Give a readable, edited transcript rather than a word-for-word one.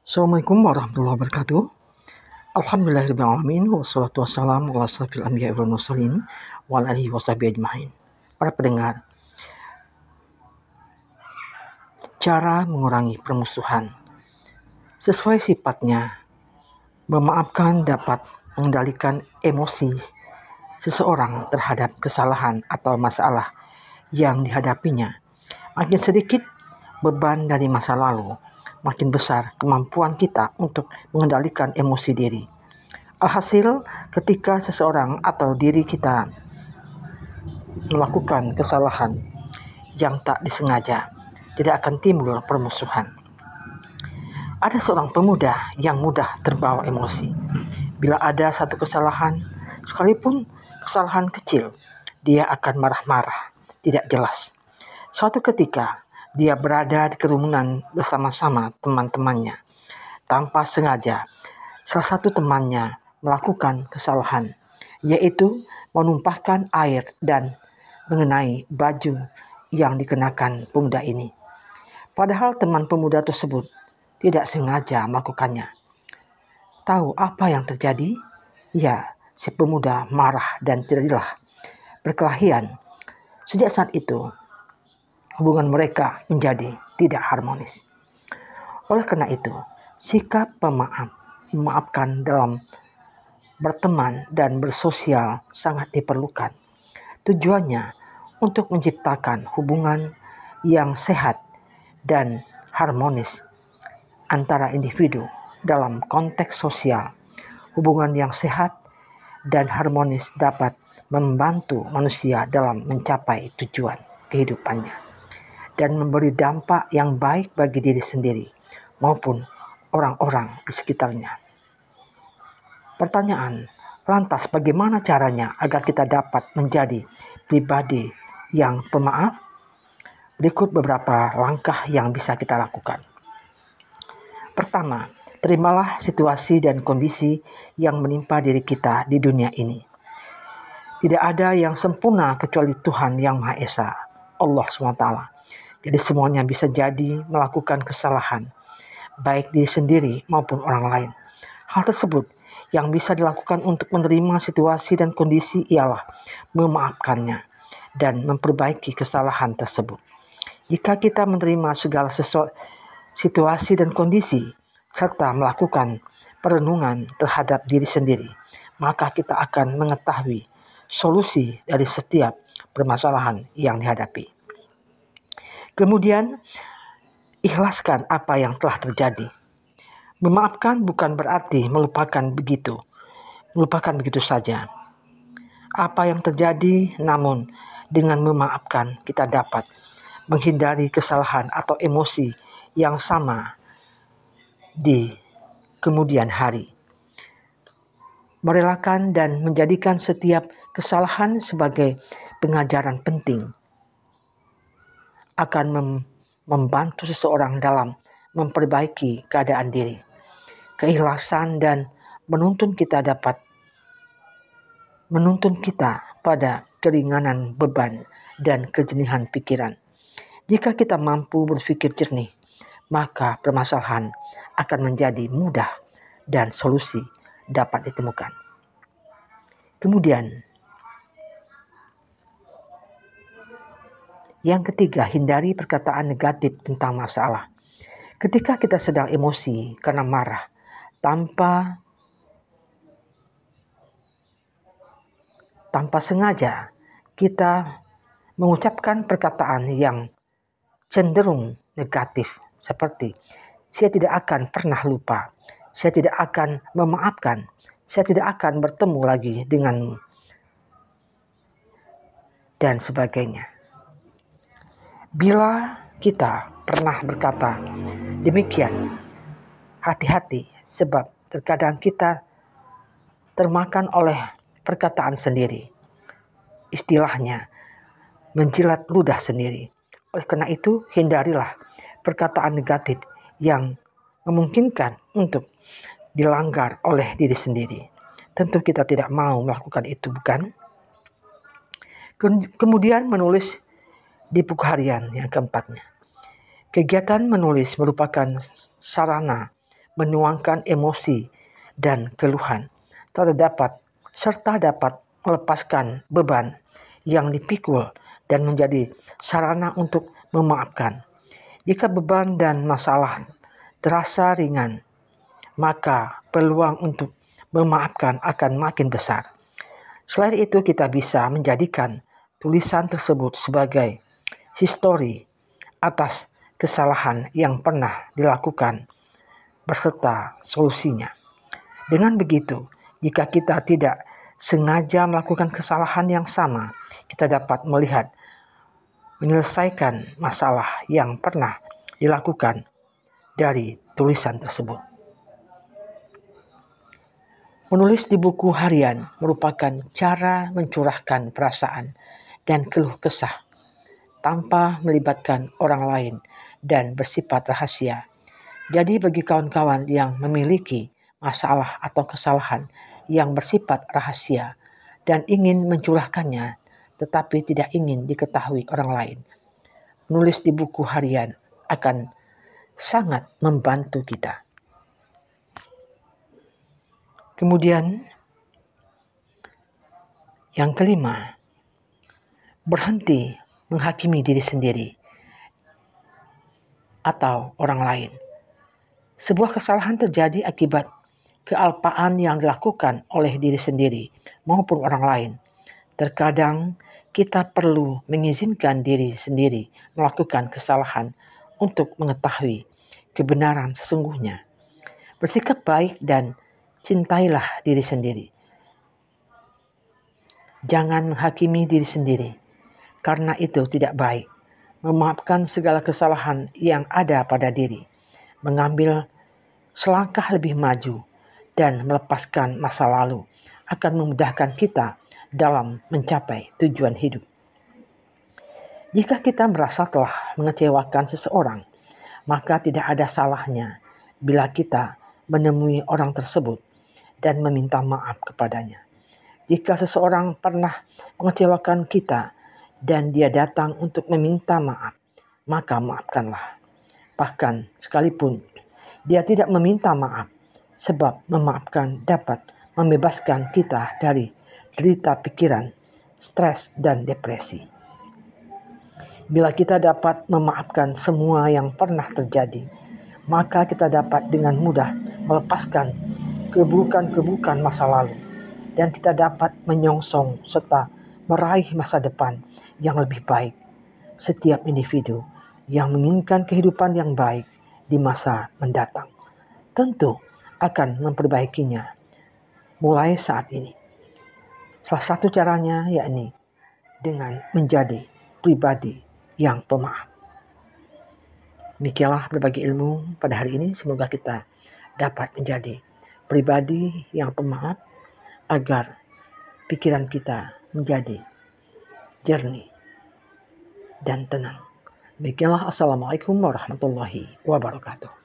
Assalamualaikum warahmatullahi wabarakatuh. Alhamdulillahirrahmanirrahim. Wassalatu wassalamu ala asrafil anbiya wal mursalin wa ala alihi washabihi ajma'in. Para pendengar, cara mengurangi permusuhan. Sesuai sifatnya, memaafkan dapat mengendalikan emosi seseorang terhadap kesalahan atau masalah yang dihadapinya. Makin sedikit beban dari masa lalu, makin besar kemampuan kita untuk mengendalikan emosi diri. Alhasil, ketika seseorang atau diri kita melakukan kesalahan yang tak disengaja, tidak akan timbul permusuhan. Ada seorang pemuda yang mudah terbawa emosi. Bila ada satu kesalahan, sekalipun kesalahan kecil, dia akan marah-marah, tidak jelas. Suatu ketika, dia berada di kerumunan bersama-sama teman-temannya. Tanpa sengaja, salah satu temannya melakukan kesalahan, yaitu menumpahkan air dan mengenai baju yang dikenakan pemuda ini. Padahal teman pemuda tersebut tidak sengaja melakukannya. Tahu apa yang terjadi? Ya, si pemuda marah dan terjadilah perkelahian. Sejak saat itu, hubungan mereka menjadi tidak harmonis. Oleh karena itu, sikap memaafkan dalam berteman dan bersosial sangat diperlukan. Tujuannya untuk menciptakan hubungan yang sehat dan harmonis antara individu dalam konteks sosial. Hubungan yang sehat dan harmonis dapat membantu manusia dalam mencapai tujuan kehidupannya dan memberi dampak yang baik bagi diri sendiri maupun orang-orang di sekitarnya. Pertanyaan, lantas bagaimana caranya agar kita dapat menjadi pribadi yang pemaaf? Berikut beberapa langkah yang bisa kita lakukan. Pertama, terimalah situasi dan kondisi yang menimpa diri kita di dunia ini. Tidak ada yang sempurna kecuali Tuhan Yang Maha Esa, Allah SWT. Jadi semuanya bisa jadi melakukan kesalahan, baik diri sendiri maupun orang lain. Hal tersebut yang bisa dilakukan untuk menerima situasi dan kondisi ialah memaafkannya dan memperbaiki kesalahan tersebut. Jika kita menerima segala situasi dan kondisi serta melakukan perenungan terhadap diri sendiri, maka kita akan mengetahui solusi dari setiap permasalahan yang dihadapi. Kemudian, ikhlaskan apa yang telah terjadi. Memaafkan bukan berarti melupakan begitu saja apa yang terjadi, namun dengan memaafkan kita dapat menghindari kesalahan atau emosi yang sama di kemudian hari. Merelakan dan menjadikan setiap kesalahan sebagai pengajaran penting akan membantu seseorang dalam memperbaiki keadaan diri. Keikhlasan dan menuntun kita pada keringanan beban dan kejernihan pikiran. Jika kita mampu berpikir jernih, maka permasalahan akan menjadi mudah dan solusi dapat ditemukan. Kemudian, yang ketiga, hindari perkataan negatif tentang masalah. Ketika kita sedang emosi karena marah, tanpa sengaja kita mengucapkan perkataan yang cenderung negatif seperti saya tidak akan pernah lupa, saya tidak akan memaafkan, saya tidak akan bertemu lagi denganmu, dan sebagainya. Bila kita pernah berkata demikian, hati-hati sebab terkadang kita termakan oleh perkataan sendiri. Istilahnya, menjilat ludah sendiri. Oleh karena itu, hindarilah perkataan negatif yang memungkinkan untuk dilanggar oleh diri sendiri. Tentu kita tidak mau melakukan itu, bukan? Kemudian menulis di buku harian yang keempatnya. Kegiatan menulis merupakan sarana menuangkan emosi dan keluhan, serta dapat melepaskan beban yang dipikul dan menjadi sarana untuk memaafkan. Jika beban dan masalah terasa ringan, maka peluang untuk memaafkan akan makin besar. Selain itu, kita bisa menjadikan tulisan tersebut sebagai histori atas kesalahan yang pernah dilakukan beserta solusinya. Dengan begitu, jika kita tidak sengaja melakukan kesalahan yang sama, kita dapat melihat menyelesaikan masalah yang pernah dilakukan dari tulisan tersebut. Menulis di buku harian merupakan cara mencurahkan perasaan dan keluh kesah tanpa melibatkan orang lain dan bersifat rahasia. Jadi bagi kawan-kawan yang memiliki masalah atau kesalahan yang bersifat rahasia dan ingin mencurahkannya tetapi tidak ingin diketahui orang lain, menulis di buku harian akan sangat membantu kita. Kemudian yang kelima, berhenti menghakimi diri sendiri atau orang lain. Sebuah kesalahan terjadi akibat kealpaan yang dilakukan oleh diri sendiri maupun orang lain. Terkadang kita perlu mengizinkan diri sendiri melakukan kesalahan untuk mengetahui kebenaran sesungguhnya. Bersikap baik dan cintailah diri sendiri. Jangan menghakimi diri sendiri, karena itu tidak baik. Memaafkan segala kesalahan yang ada pada diri, mengambil selangkah lebih maju, dan melepaskan masa lalu akan memudahkan kita dalam mencapai tujuan hidup. Jika kita merasa telah mengecewakan seseorang, maka tidak ada salahnya bila kita menemui orang tersebut dan meminta maaf kepadanya. Jika seseorang pernah mengecewakan kita dan dia datang untuk meminta maaf, maka maafkanlah. Bahkan sekalipun dia tidak meminta maaf, sebab memaafkan dapat membebaskan kita dari derita pikiran, stres, dan depresi. Bila kita dapat memaafkan semua yang pernah terjadi, maka kita dapat dengan mudah melepaskan keburukan-keburukan masa lalu, dan kita dapat menyongsong serta meraih masa depan yang lebih baik. Setiap individu yang menginginkan kehidupan yang baik di masa mendatang tentu akan memperbaikinya mulai saat ini. Salah satu caranya yakni dengan menjadi pribadi yang pemaaf. Demikianlah berbagi ilmu pada hari ini. Semoga kita dapat menjadi pribadi yang pemaaf agar pikiran kita menjadi jernih dan tenang. Demikianlah. Assalamualaikum warahmatullahi wabarakatuh.